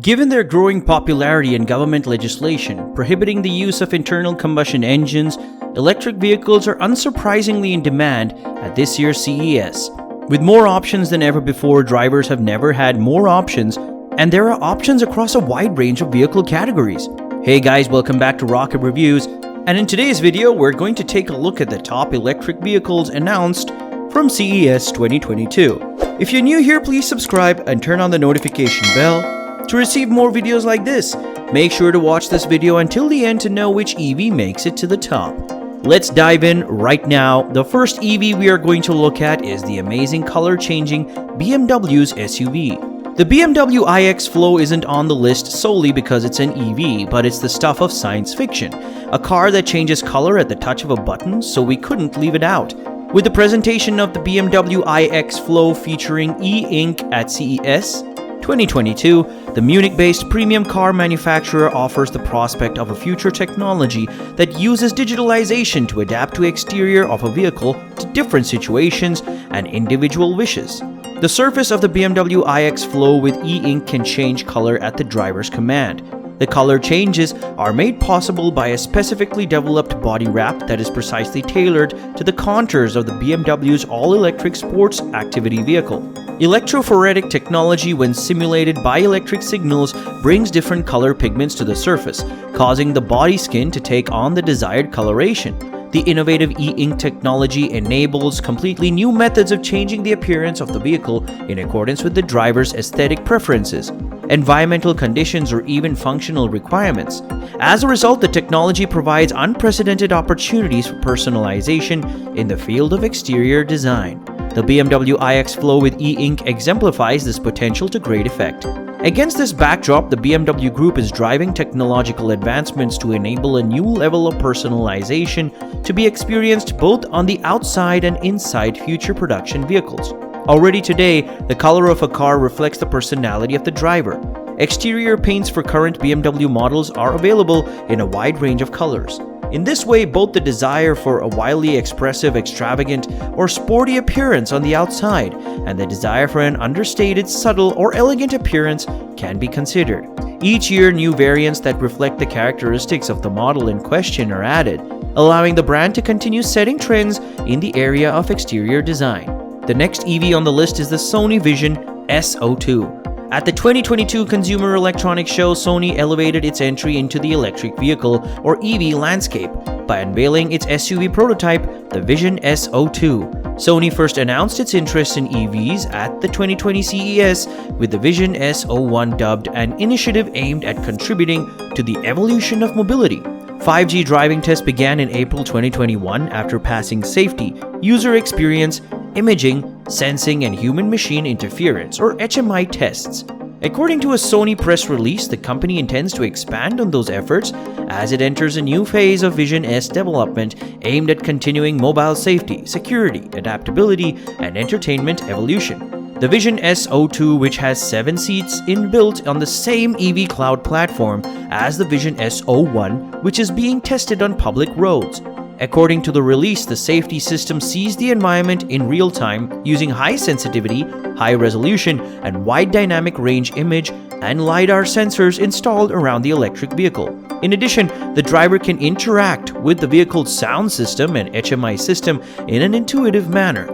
Given their growing popularity and government legislation prohibiting the use of internal combustion engines, electric vehicles are unsurprisingly in demand at this year's CES. With more options than ever before, drivers have never had more options, and there are options across a wide range of vehicle categories. Hey guys, welcome back to Rocket Reviews, and in today's video we're going to take a look at the top electric vehicles announced from CES 2022. If you're new here, please subscribe and turn on the notification bell to receive more videos like this. Make sure to watch this video until the end to know which EV makes it to the top. Let's dive in right now. The first EV we are going to look at is the amazing color-changing BMW's SUV. The BMW iX Flow isn't on the list solely because it's an EV, but it's the stuff of science fiction. A car that changes color at the touch of a button, so we couldn't leave it out. With the presentation of the BMW iX Flow featuring e-ink at CES 2022, the Munich-based premium car manufacturer offers the prospect of a future technology that uses digitalization to adapt the exterior of a vehicle to different situations and individual wishes. The surface of the BMW iX Flow with e-ink can change color at the driver's command. The color changes are made possible by a specifically developed body wrap that is precisely tailored to the contours of the BMW's all-electric sports activity vehicle. Electrophoretic technology, when simulated by electric signals, brings different color pigments to the surface, causing the body skin to take on the desired coloration. The innovative e-ink technology enables completely new methods of changing the appearance of the vehicle in accordance with the driver's aesthetic preferences, environmental conditions, or even functional requirements. As a result, the technology provides unprecedented opportunities for personalization in the field of exterior design. The BMW iX Flow with e-ink exemplifies this potential to great effect. Against this backdrop, the BMW Group is driving technological advancements to enable a new level of personalization to be experienced both on the outside and inside future production vehicles. Already today, the color of a car reflects the personality of the driver. Exterior paints for current BMW models are available in a wide range of colors. In this way, both the desire for a wildly expressive, extravagant, or sporty appearance on the outside and the desire for an understated, subtle, or elegant appearance can be considered. Each year, new variants that reflect the characteristics of the model in question are added, allowing the brand to continue setting trends in the area of exterior design. The next EV on the list is the Sony Vision-S 02. At the 2022 Consumer Electronics Show, Sony elevated its entry into the electric vehicle or EV landscape by unveiling its SUV prototype, the Vision-S 02. Sony first announced its interest in EVs at the 2020 CES with the Vision-S 01, dubbed an initiative aimed at contributing to the evolution of mobility. 5G driving tests began in April 2021 after passing safety, user experience, imaging, sensing, and human-machine interference or HMI tests. According to a Sony press release, the company intends to expand on those efforts as it enters a new phase of Vision-S development aimed at continuing mobile safety, security, adaptability, and entertainment evolution. The Vision-S 02, which has 7 seats inbuilt on the same EV cloud platform as the Vision-S 01, which is being tested on public roads. According to the release, the safety system sees the environment in real time using high sensitivity, high resolution, and wide dynamic range image and LiDAR sensors installed around the electric vehicle. In addition, the driver can interact with the vehicle's sound system and HMI system in an intuitive manner.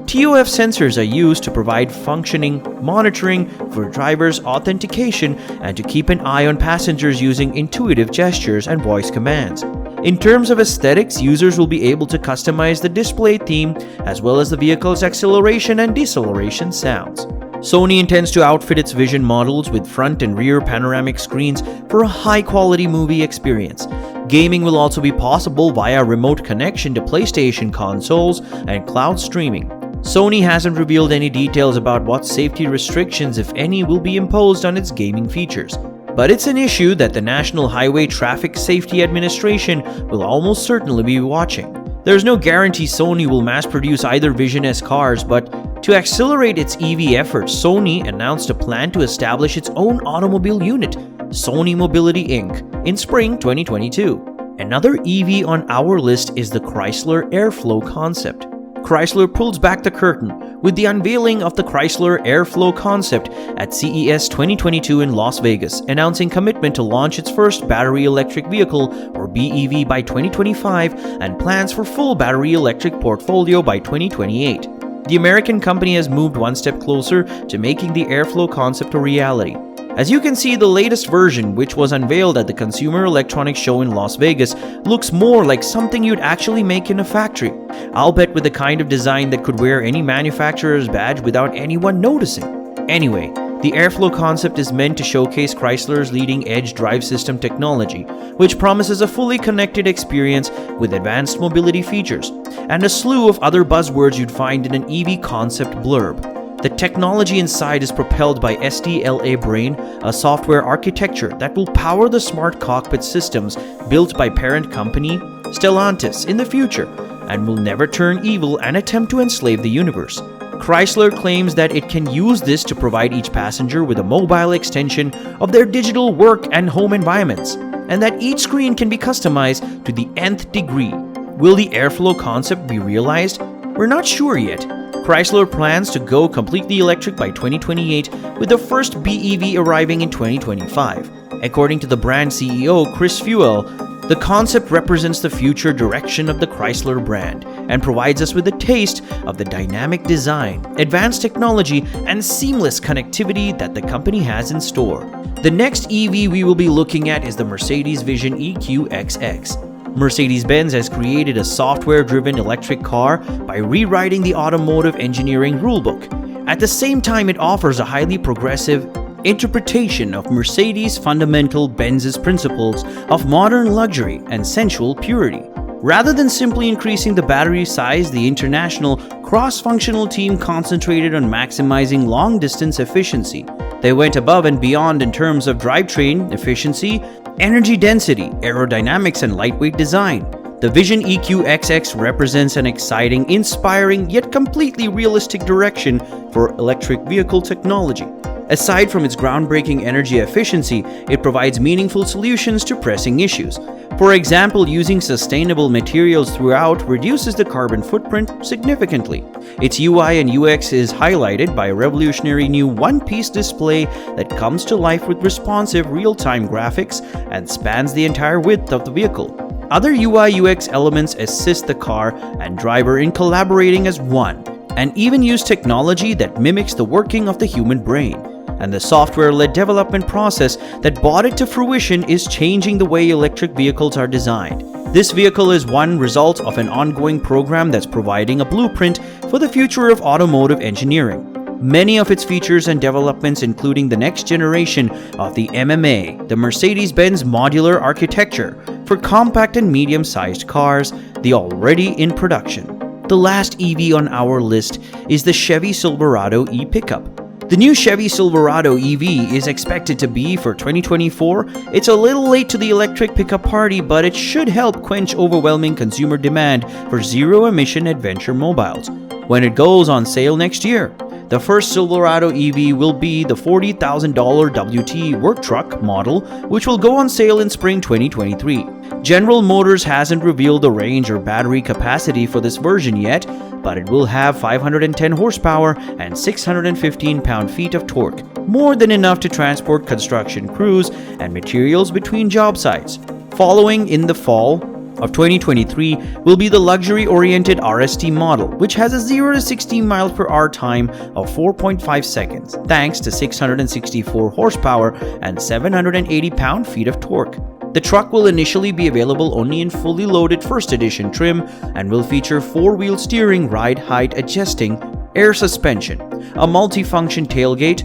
TOF sensors are used to provide functioning monitoring for drivers' authentication and to keep an eye on passengers using intuitive gestures and voice commands. In terms of aesthetics, users will be able to customize the display theme as well as the vehicle's acceleration and deceleration sounds. Sony intends to outfit its Vision models with front and rear panoramic screens for a high-quality movie experience. Gaming will also be possible via remote connection to PlayStation consoles and cloud streaming. Sony hasn't revealed any details about what safety restrictions, if any, will be imposed on its gaming features. But it's an issue that the National Highway Traffic Safety Administration will almost certainly be watching. There's no guarantee Sony will mass-produce either Vision-S cars, but to accelerate its EV efforts, Sony announced a plan to establish its own automobile unit, Sony Mobility Inc., in spring 2022. Another EV on our list is the Chrysler Airflow concept. Chrysler pulls back the curtain with the unveiling of the Chrysler Airflow concept at CES 2022 in Las Vegas, announcing commitment to launch its first battery electric vehicle or BEV by 2025 and plans for full battery electric portfolio by 2028. The American company has moved one step closer to making the Airflow concept a reality. As you can see, the latest version, which was unveiled at the Consumer Electronics Show in Las Vegas, looks more like something you'd actually make in a factory. I'll bet with the kind of design that could wear any manufacturer's badge without anyone noticing. Anyway, the Airflow concept is meant to showcase Chrysler's leading-edge drive system technology, which promises a fully connected experience with advanced mobility features, and a slew of other buzzwords you'd find in an EV concept blurb. The technology inside is propelled by SDLA Brain, a software architecture that will power the smart cockpit systems built by parent company Stellantis in the future, and will never turn evil and attempt to enslave the universe. Chrysler claims that it can use this to provide each passenger with a mobile extension of their digital work and home environments, and that each screen can be customized to the nth degree. Will the Airflow concept be realized? We're not sure yet. Chrysler plans to go completely electric by 2028, with the first BEV arriving in 2025. According to the brand CEO Chris Fuel, the concept represents the future direction of the Chrysler brand and provides us with a taste of the dynamic design, advanced technology, and seamless connectivity that the company has in store. The next EV we will be looking at is the Mercedes Vision EQXX. Mercedes-Benz has created a software-driven electric car by rewriting the automotive engineering rulebook. At the same time, it offers a highly progressive interpretation of Mercedes' fundamental Benz's principles of modern luxury and sensual purity. Rather than simply increasing the battery size, the international cross-functional team concentrated on maximizing long-distance efficiency. They went above and beyond in terms of drivetrain efficiency, energy density, aerodynamics, and lightweight design. The Vision EQXX represents an exciting, inspiring, yet completely realistic direction for electric vehicle technology. Aside from its groundbreaking energy efficiency, it provides meaningful solutions to pressing issues. For example, using sustainable materials throughout reduces the carbon footprint significantly. Its UI and UX is highlighted by a revolutionary new one-piece display that comes to life with responsive real-time graphics and spans the entire width of the vehicle. Other UI/UX elements assist the car and driver in collaborating as one, and even use technology that mimics the working of the human brain. And the software-led development process that brought it to fruition is changing the way electric vehicles are designed. This vehicle is one result of an ongoing program that's providing a blueprint for the future of automotive engineering. Many of its features and developments, including the next generation of the MMA, the Mercedes-Benz modular architecture for compact and medium-sized cars, the already in production. The last EV on our list is the Chevy Silverado e-pickup. The new Chevy Silverado EV is expected to be for 2024. It's a little late to the electric pickup party, but it should help quench overwhelming consumer demand for zero-emission adventure mobiles when it goes on sale next year. The first Silverado EV will be the $40,000 WT work truck model, which will go on sale in spring 2023. General Motors hasn't revealed the range or battery capacity for this version yet, but it will have 510 horsepower and 615 pound-feet of torque, more than enough to transport construction crews and materials between job sites. Following in the fall of 2023 will be the luxury-oriented RST model, which has a 0 to 60 miles per hour time of 4.5 seconds, thanks to 664 horsepower and 780 pound-feet of torque. The truck will initially be available only in fully loaded first edition trim and will feature four-wheel steering, ride height adjusting, air suspension, a multi-function tailgate,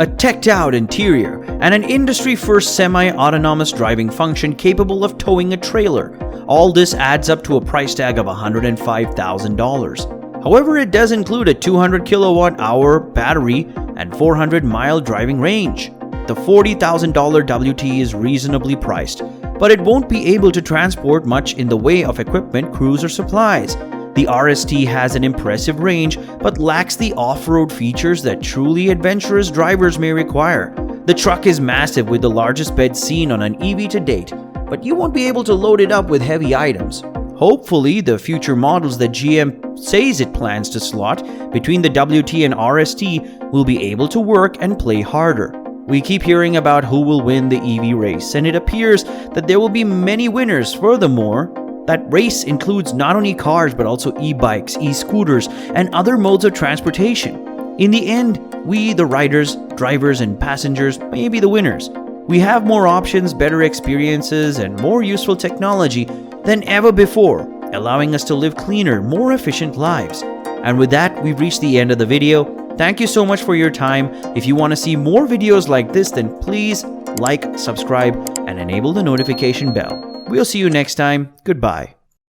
a teched-out interior, and an industry-first semi-autonomous driving function capable of towing a trailer. All this adds up to a price tag of $105,000. However, it does include a 200 kilowatt-hour battery and 400-mile driving range. The $40,000 WT is reasonably priced, but it won't be able to transport much in the way of equipment, crews, or supplies. The RST has an impressive range, but lacks the off-road features that truly adventurous drivers may require. The truck is massive with the largest bed seen on an EV to date, but you won't be able to load it up with heavy items. Hopefully, the future models that GM says it plans to slot between the WT and RST will be able to work and play harder. We keep hearing about who will win the EV race, and it appears that there will be many winners. Furthermore, that race includes not only cars but also e-bikes, e-scooters, and other modes of transportation. In the end, we, the riders, drivers, and passengers, may be the winners. We have more options, better experiences, and more useful technology than ever before, allowing us to live cleaner, more efficient lives. And with that, we've reached the end of the video. Thank you so much for your time. If you want to see more videos like this, then please like, subscribe, and enable the notification bell. We'll see you next time. Goodbye.